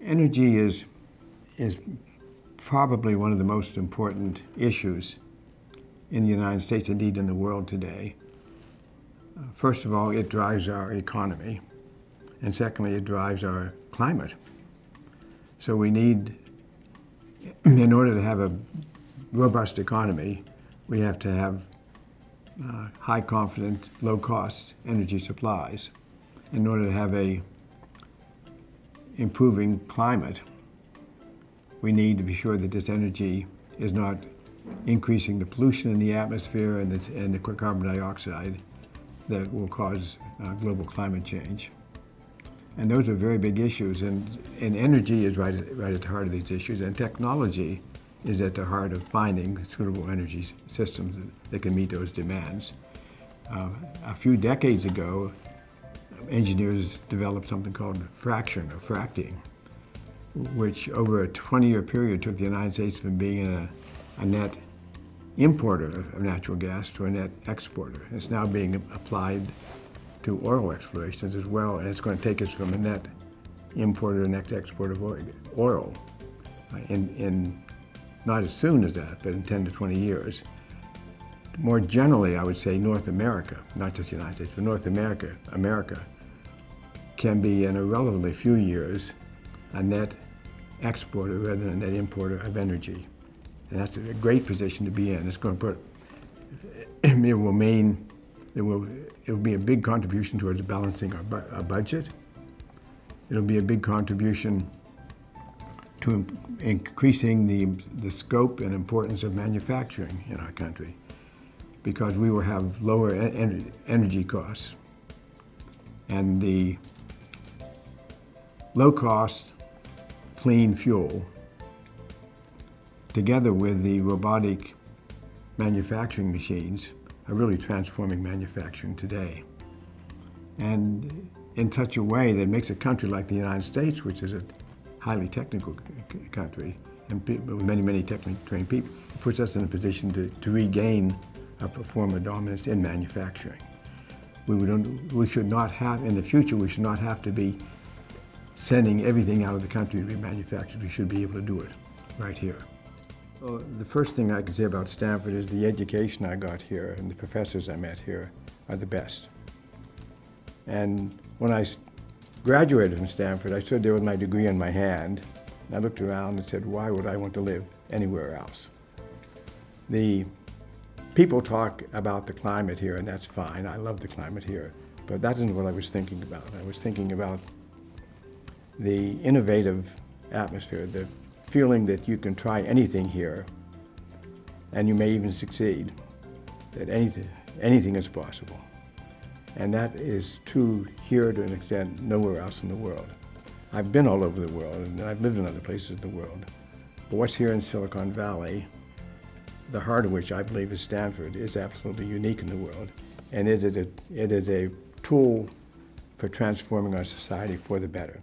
Energy is probably one of the most important issues in the United States, indeed in the world today. First of all, it drives our economy, and secondly, it drives our climate. So we need, in order to have a robust economy, we have to have high confident, low cost energy supplies. In order to have a improving climate, we need to be sure that this energy is not increasing the pollution in the atmosphere and the carbon dioxide that will cause global climate change. And those are very big issues, and energy is right at the heart of these issues, and technology is at the heart of finding suitable energy systems that can meet those demands. A few decades ago, engineers developed something called fraction or fracking, which over a 20-year period took the United States from being a net importer of natural gas to a net exporter. It's now being applied to oil explorations as well, and it's going to take us from a net importer to net exporter of oil in not as soon as that, but in 10 to 20 years. More generally, I would say North America, not just the United States, but North America, can be in a relatively few years a net exporter rather than a net importer of energy. And that's a great position to be in. It's going to put, it will be a big contribution towards balancing our budget. It'll be a big contribution to increasing the scope and importance of manufacturing in our country, because we will have lower energy costs. And the low-cost, clean fuel, together with the robotic manufacturing machines, are really transforming manufacturing today. And in such a way that makes a country like the United States, which is a highly technical country, and with many, many technically trained people, it puts us in a position to regain our former dominance in manufacturing. We should not have, in the future, we should not have to be sending everything out of the country to be manufactured. We should be able to do it right here. Well, the first thing I can say about Stanford is the education I got here and the professors I met here are the best. And when I graduated from Stanford, I stood there with my degree in my hand, and I looked around and said, why would I want to live anywhere else? The people talk about the climate here, and that's fine. I love the climate here, but that isn't what I was thinking about. I was thinking about the innovative atmosphere, the feeling that you can try anything here, and you may even succeed, that anything is possible. And that is true here to an extent nowhere else in the world. I've been all over the world, and I've lived in other places in the world. But what's here in Silicon Valley, the heart of which I believe is Stanford, is absolutely unique in the world. And it is a tool for transforming our society for the better.